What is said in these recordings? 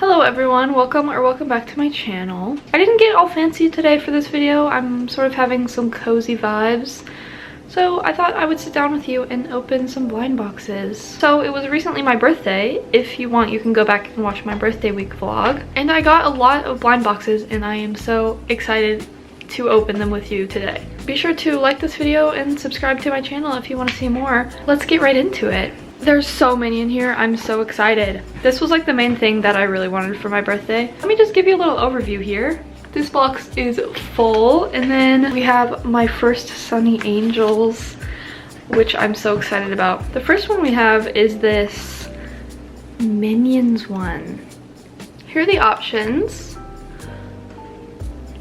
Hello everyone, welcome back to my channel. I didn't get all fancy today for this video. I'm sort of having some cozy vibes. So I thought I would sit down with you and open some blind boxes. So it was recently my birthday. If you want, you can go back and watch my birthday week vlog. And I got a lot of blind boxes and I am so excited to open them with you today. Be sure to like this video and subscribe to my channel if you want to see more. Let's get right into it. There's so many in here. I'm so excited. This was like the main thing that I really wanted for my birthday. Let me just give you a little overview here. This box is full, and then we have my first Sonny Angels, which I'm so excited about. The first one we have is this Minions one. Here are the options.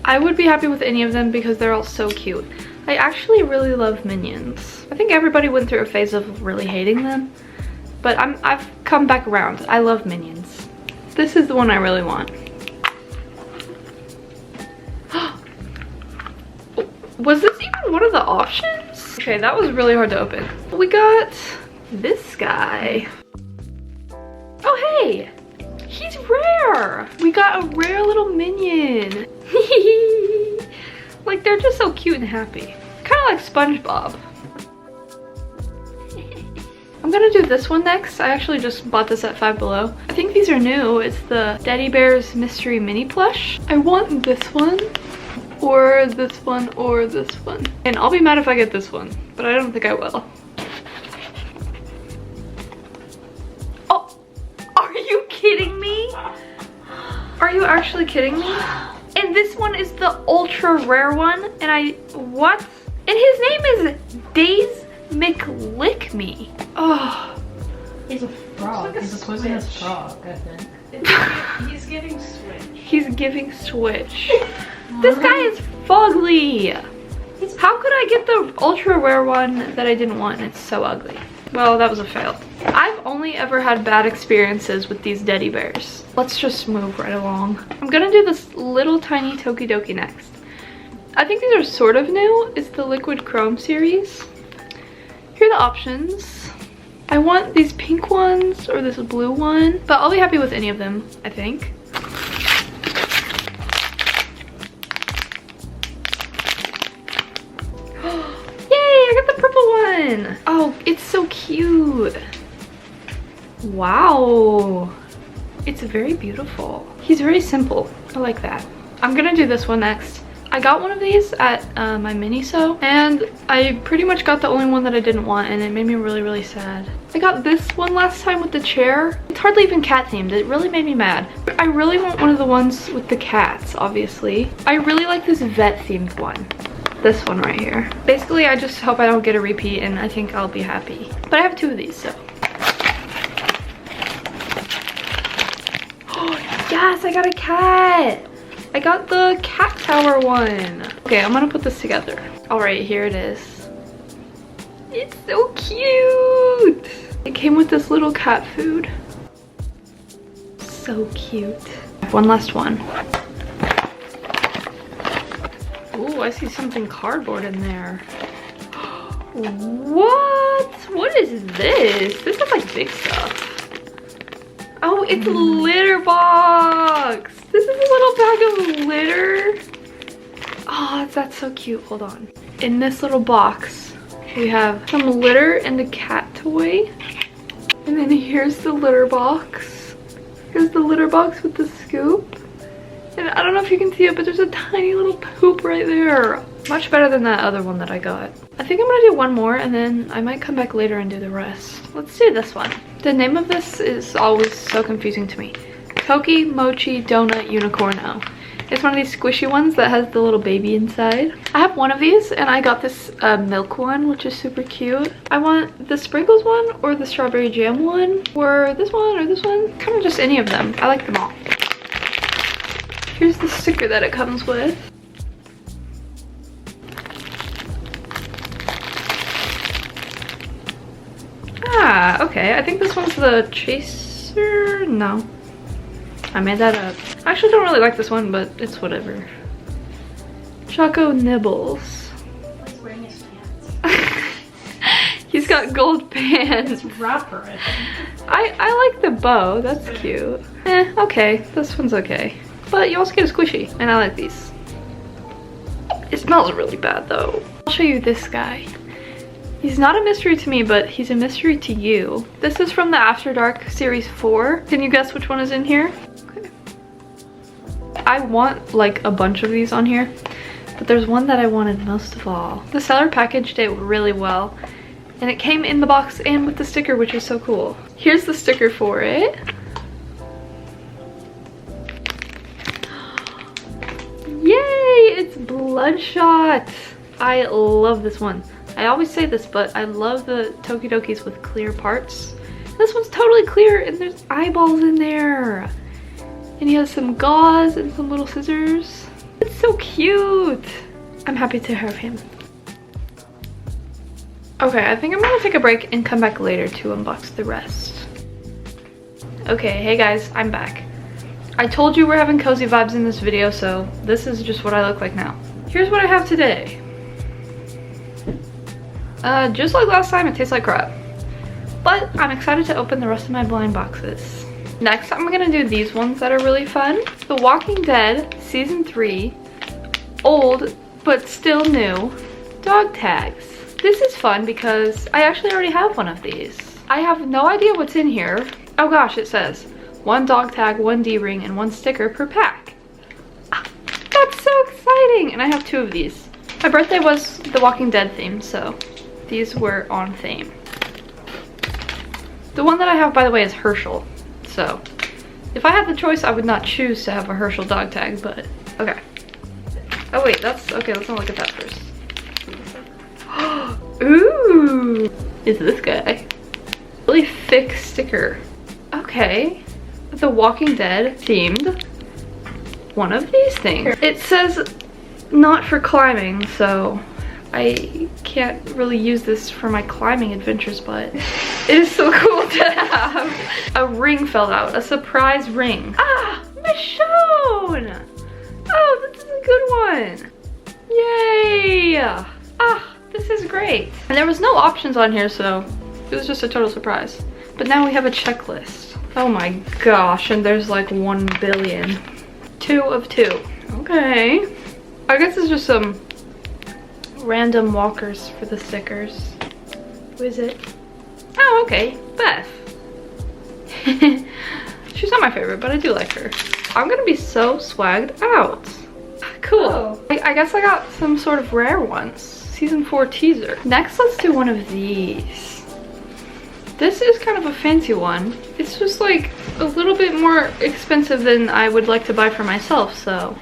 I would be happy with any of them because they're all so cute. I actually really love Minions. I think everybody went through a phase of really hating them, but I've come back around. I love Minions. This is the one I really want. Was this even one of the options? Okay, that was really hard to open. We got this guy. Oh hey, he's rare. We got a rare little minion. Like, they're just so cute and happy. Kind of like SpongeBob. I'm gonna do this one next. I actually just bought this at Five Below. I think these are new. It's the Teddy Bears Mystery Mini Plush. I want this one, or this one, or this one. And I'll be mad if I get this one, but I don't think I will. Oh, are you kidding me? Are you actually kidding me? And this one is the ultra rare one, and what? And his name is Days McLickme. Oh. He's a frog. Like he's a poisonous frog, I think. He's giving Switch. He's giving Switch. This guy is fugly. How could I get the ultra rare one that I didn't want? It's so ugly. Well, that was a fail. I've only ever had bad experiences with these teddy bears. Let's just move right along. I'm gonna do this little tiny tokidoki next. I think these are sort of new. It's the Liquid Chrome series. Here are the options. I want these pink ones or this blue one, but I'll be happy with any of them, I think. One. Oh, it's so cute. Wow. It's very beautiful. He's very simple. I like that. I'm gonna do this one next. I got one of these at my Miniso, and I pretty much got the only one that I didn't want, and it made me really sad. I got this one last time with the chair. It's hardly even cat themed. It really made me mad. I really want one of the ones with the cats, obviously. I really like this vet themed one. This one right here. Basically, I just hope I don't get a repeat, and I think I'll be happy. But I have two of these, so. Oh, yes, I got a cat. I got the cat tower one. Okay, I'm gonna put this together. All right, here it is. It's so cute. It came with this little cat food. So cute. One last one. Ooh, I see something cardboard in there. What? What is this? This is like big stuff. Oh, it's litter box. This is a little bag of litter. Oh, that's so cute. Hold on. In this little box, we have some litter and a cat toy. And then here's the litter box. Here's the litter box with the scoop. And I don't know if you can see it, but there's a tiny little poop right there. Much better than that other one that I got. I think I'm gonna do one more, and then I might come back later and do the rest. Let's do this one. The name of this is always so confusing to me. Toki Mochi Donut Unicorno. It's one of these squishy ones that has the little baby inside. I have one of these, and I got this milk one, which is super cute. I want the sprinkles one, or the strawberry jam one, or this one, or this one. Kind of just any of them. I like them all. Here's the sticker that it comes with. Ah, okay. I think this one's the chaser. No. I made that up. I actually don't really like this one, but it's whatever. Choco Nibbles. He's wearing his pants. He's got gold pants. It's wrapper, I think. I like the bow. That's cute. Okay. This one's okay. But you also get a squishy, and I like these. It smells really bad though. I'll show you this guy. He's not a mystery to me, but he's a mystery to you. This is from the After Dark Series 4. Can you guess which one is in here? Okay. I want like a bunch of these on here, but there's one that I wanted most of all. The seller packaged it really well, and it came in the box and with the sticker, which is so cool. Here's the sticker for it. Yay! It's Bloodshot. I love this one. I always say this, but I love the tokidokis with clear parts. This one's totally clear, and there's eyeballs in there. And he has some gauze and some little scissors. It's so cute. I'm happy to have him. Okay, I think I'm gonna take a break and come back later to unbox the rest. Okay, hey guys, I'm back. I told you we're having cozy vibes in this video, so this is just what I look like now. Here's what I have today. Just like last time, it tastes like crap. But I'm excited to open the rest of my blind boxes. Next, I'm gonna do these ones that are really fun. The Walking Dead Season 3, old but still new, dog tags. This is fun because I actually already have one of these. I have no idea what's in here. Oh gosh, it says 1 dog tag, 1 D-ring, and 1 sticker per pack. That's so exciting! And I have 2 of these. My birthday was the Walking Dead theme, so these were on theme. The one that I have, by the way, is Herschel. So if I had the choice, I would not choose to have a Herschel dog tag, but okay. Oh wait, that's okay. Let's not look at that first. Ooh, it's this guy. Really thick sticker. Okay, the Walking Dead themed one of these things. It says not for climbing, so I can't really use this for my climbing adventures, but it is so cool to have. A ring fell out, a surprise ring. Ah, Michonne! Oh, this is a good one. Yay! Ah, this is great. And there was no options on here, so it was just a total surprise. But now we have a checklist. Oh my gosh, and there's like 1 billion. 2 of 2. Okay. I guess it's just some random walkers for the stickers. Who is it? Oh, okay, Beth. She's not my favorite, but I do like her. I'm gonna be so swagged out. Cool. Oh. I guess I got some sort of rare ones. Season 4 teaser. Next, let's do one of these. This is kind of a fancy one. It's just like a little bit more expensive than I would like to buy for myself, so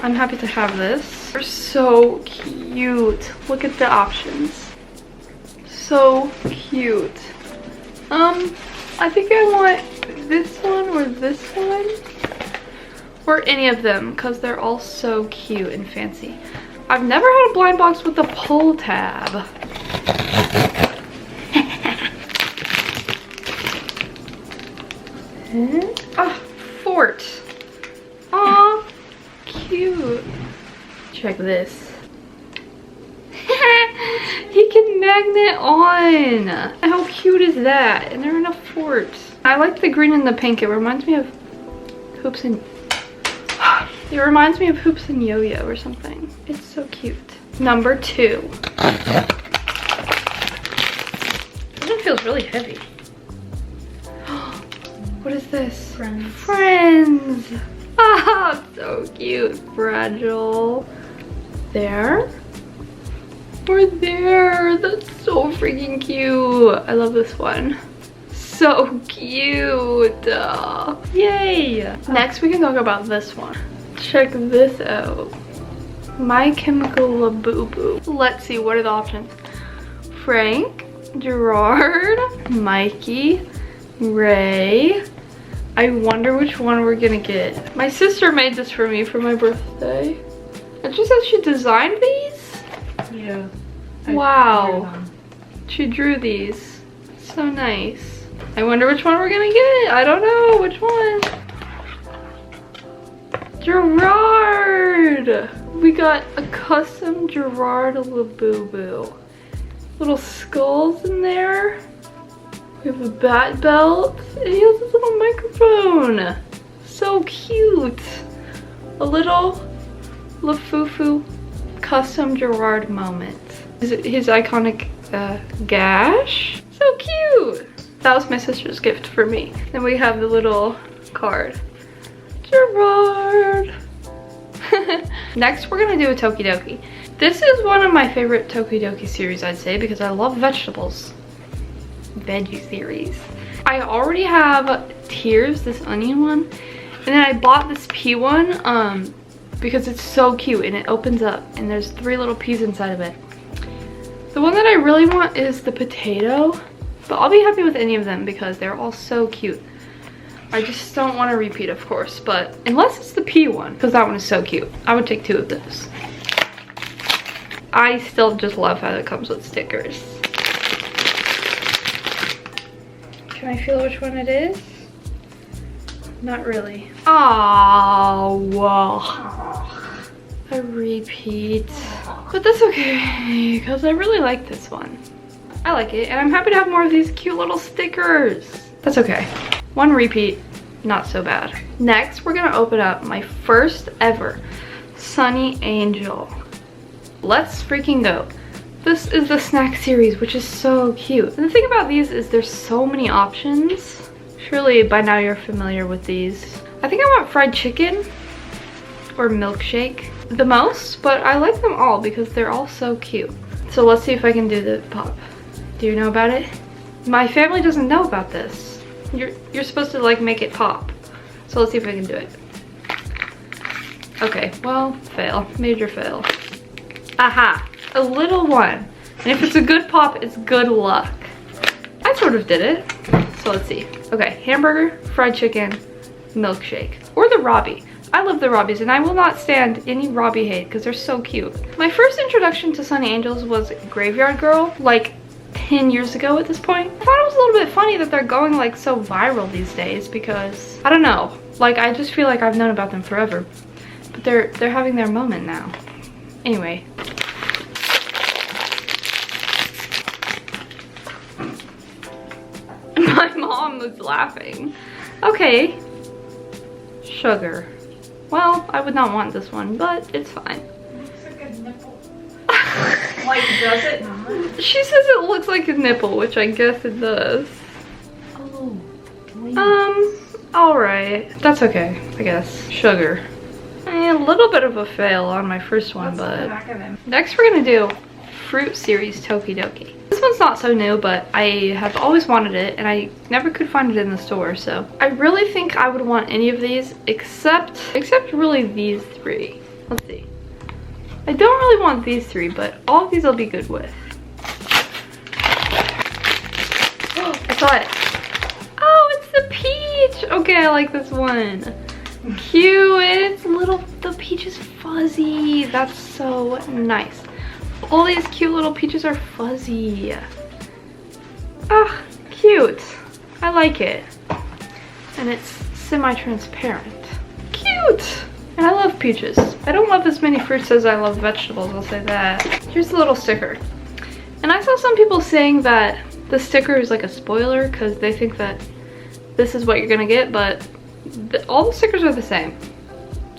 I'm happy to have this. They're so cute. Look at the options. So cute. I think I want this one or this one. Or any of them, because they're all so cute and fancy. I've never had a blind box with a pull tab. Ah, fort. Aw, cute. Check this. He can magnet on. How cute is that? And they're in a fort. I like the green and the pink. It reminds me of Hoops and... It reminds me of Hoops and Yo-Yo or something. It's so cute. Number 2. This one feels really heavy. What is this? Friends. Friends! Ah, so cute. Fragile. There. Or there. That's so freaking cute. I love this one. So cute. Yay. Next, we can talk about this one. Check this out. My Chemical Labubu. Let's see, what are the options? Frank, Gerard, Mikey, Ray. I wonder which one we're gonna get. My sister made this for me for my birthday. And she says she designed these? Yeah. Wow. She drew these. So nice. I wonder which one we're gonna get. I don't know which one. Gerard! We got a custom Gerard Labubu. little skulls in there. We have a bat belt, and he has this little microphone. So cute. A little Lafufu custom Gerard moment. His iconic gash. So cute. That was my sister's gift for me. Then we have the little card. Gerard. Next, we're gonna do a tokidoki. This is one of my favorite tokidoki series, I'd say, because I love vegetables. Veggie series. I already have Tears, this onion one, and then I bought this pea one because it's so cute and it opens up and there's 3 little peas inside of it. The one that I really want is the potato, but I'll be happy with any of them because they're all so cute. I just don't want to repeat, of course, but unless it's the pea one, because that one is so cute. I would take 2 of those. I still just love how it comes with stickers. Can I feel which one it is? Not really. Oh, whoa. A repeat. But that's okay, because I really like this one. I like it, and I'm happy to have more of these cute little stickers. That's okay. 1 repeat, not so bad. Next, we're gonna open up my first ever Sonny Angel. Let's freaking go. This is the snack series, which is so cute. And the thing about these is there's so many options. Surely by now you're familiar with these. I think I want fried chicken or milkshake the most, but I like them all because they're all so cute. So let's see if I can do the pop. Do you know about it? My family doesn't know about this. You're supposed to like make it pop. So let's see if I can do it. Okay, well, fail. Major fail. Aha, a little one. And if it's a good pop, it's good luck. I sort of did it. So let's see. Okay, hamburger, fried chicken, milkshake. Or the Robbie. I love the Robbies and I will not stand any Robbie hate because they're so cute. My first introduction to Sonny Angels was Graveyard Girl, like 10 years ago at this point. I thought it was a little bit funny that they're going like so viral these days because, I don't know, like I just feel like I've known about them forever. But they're having their moment now. Anyway. My mom was laughing. Okay. Sugar. Well, I would not want this one, but it's fine. It looks like a nipple. Like, does it not? She says it looks like a nipple, which I guess it does. Oh, please. Alright. That's okay, I guess. Sugar. A little bit of a fail on my first one, What's on the but... back of them? Next we're gonna do Fruit Series Tokidoki. This one's not so new, but I have always wanted it, and I never could find it in the store, so... I really think I would want any of these, except really these 3. Let's see. I don't really want these 3, but all of these I'll be good with. Oh, I saw it. Oh, it's the peach. Okay, I like this one. Cute. It's little, the peach is fuzzy. That's so nice. All these cute little peaches are fuzzy. Ah, cute. I like it. And it's semi-transparent. Cute. And I love peaches. I don't love as many fruits as I love vegetables, I'll say that. Here's the little sticker. And I saw some people saying that the sticker is like a spoiler because they think that this is what you're gonna get, but all the stickers are the same,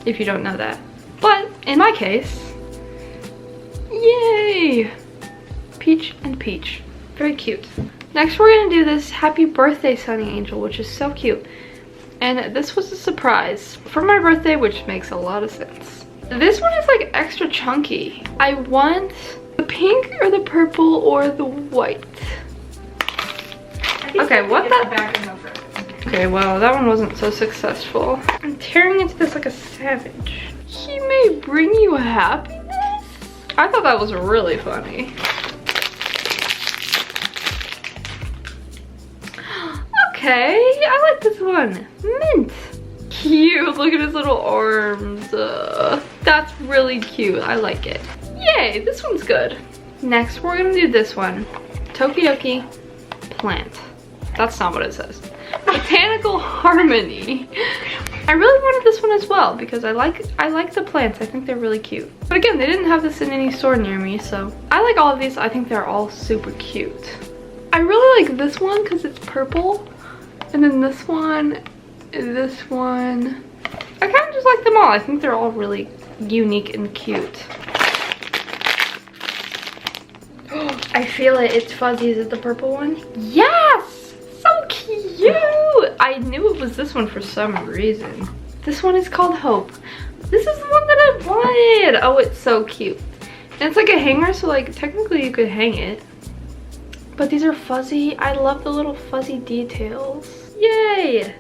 if you don't know that. But in my case, yay! Peach and peach. Very cute. Next we're gonna do this Happy Birthday Sonny Angel, which is so cute. And this was a surprise for my birthday, which makes a lot of sense. This one is like extra chunky. I want the pink or the purple or the white. Okay, what the? Okay, well, that one wasn't so successful. I'm tearing into this like a savage. He may bring you happiness? I thought that was really funny. Okay, I like this one. Mint. Cute, look at his little arms. That's really cute, I like it. Yay, this one's good. Next, we're gonna do this one. Tokidoki plant. That's not what it says. Botanical Harmony. I really wanted this one as well because I like the plants. I think they're really cute. But again, they didn't have this in any store near me, so I like all of these. I think they're all super cute. I really like this one because it's purple, and then this one. I kind of just like them all. I think they're all really unique and cute. I feel it. It's fuzzy. Is it the purple one? Yes! So cute! I knew it was this one for some reason. This one is called Hope. This is the one that I wanted. Oh, it's so cute. And it's like a hanger, so like technically you could hang it. But these are fuzzy. I love the little fuzzy details. Yay!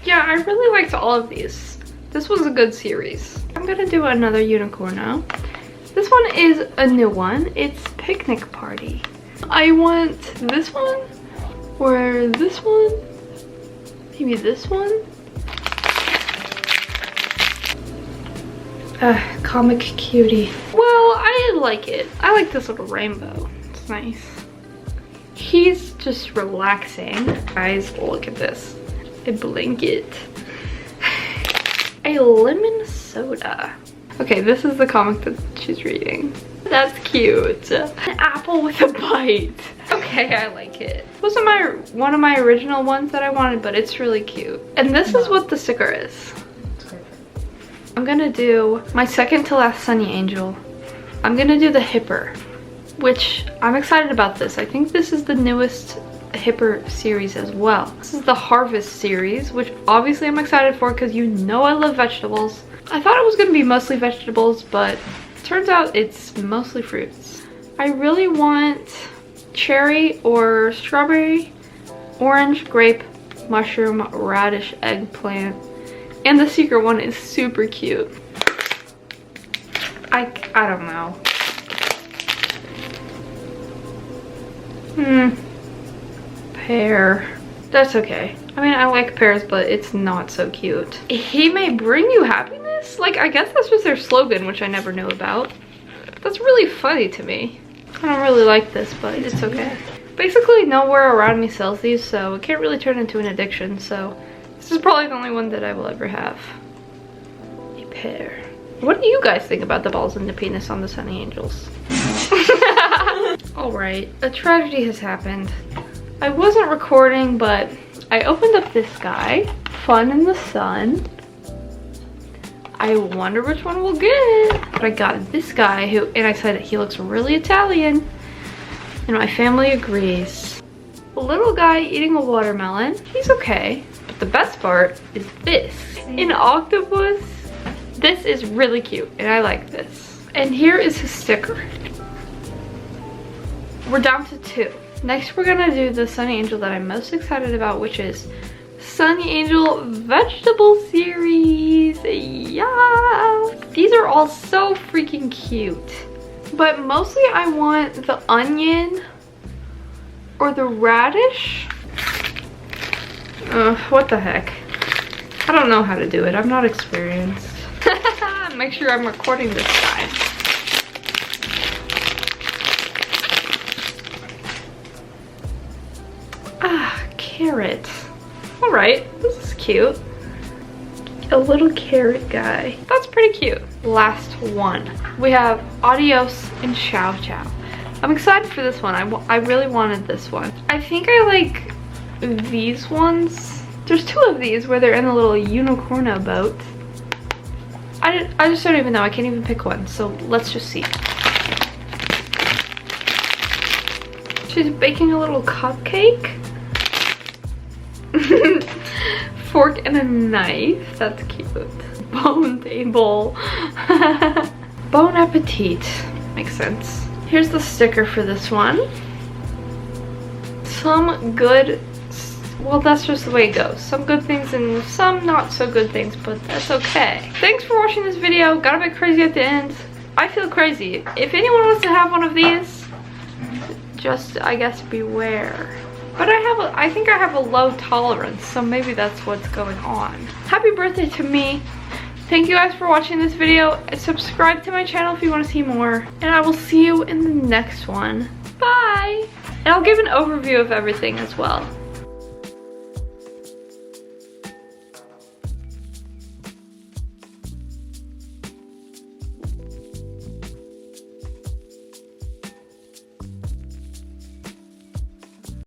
Yeah, I really liked all of these. This was a good series. I'm gonna do another Unicorno. This one is a new one. It's Picnic Party. I want this one, or this one, maybe this one. Comic cutie. Well, I like it. I like this little rainbow. It's nice. He's just relaxing. Guys, look at this. A blanket. A lemon soda. Okay, this is the comic that she's reading. That's cute. An apple with a bite. Okay, I like it. It wasn't one of my original ones that I wanted, but it's really cute. And this is what the sticker is. I'm gonna do my second to last Sunny Angel. I'm gonna do the Hipper, which I'm excited about this. I think this is the newest Hipper series as well. This is the Harvest series, which obviously I'm excited for because you know I love vegetables. I thought it was going to be mostly vegetables, but it turns out it's mostly fruits. I really want cherry or strawberry, orange, grape, mushroom, radish, eggplant, and the secret one is super cute. I don't know. Pear. That's okay. I mean, I like pears, but it's not so cute. He may bring you happiness? Like, I guess that's just their slogan, which I never knew about. That's really funny to me. I don't really like this, but it's okay. Basically, nowhere around me sells these, so it can't really turn into an addiction, so this is probably the only one that I will ever have. A pear. What do you guys think about the balls and the penis on the Sunny Angels? Alright, a tragedy has happened. I wasn't recording, but I opened up this guy, Fun in the Sun. I wonder which one we'll get. But I got this guy who, and I said he looks really Italian, and my family agrees. A little guy eating a watermelon. He's okay, but the best part is this. An octopus. This is really cute, and I like this. And here is his sticker. We're down to 2. Next, we're gonna do the Sunny Angel that I'm most excited about, which is Sunny Angel Vegetable Series. Yeah! These are all so freaking cute. But mostly I want the onion or the radish. What the heck? I don't know how to do it. I'm not experienced. Make sure I'm recording this guy. Carrot. All right, this is cute. A little carrot guy. That's pretty cute. Last one. We have Adios and Chow Chow. I'm excited for this one. I really wanted this one. I think I like these ones. There's 2 of these where they're in a little Unicorno boat. I just don't even know. I can't even pick one. So let's just see. She's baking a little cupcake. Fork and a knife. That's cute. Bone table. Bon appetit. Makes sense. Here's the sticker for this one. Some good, well, that's just the way it goes. Some good things and some not so good things, but that's okay. Thanks for watching this video. Got a bit crazy at the end. I feel crazy. If anyone wants to have one of these, just, I guess, beware. But I think I have a low tolerance, so maybe that's what's going on. Happy birthday to me. Thank you guys for watching this video. Subscribe to my channel if you want to see more. And I will see you in the next one. Bye! And I'll give an overview of everything as well.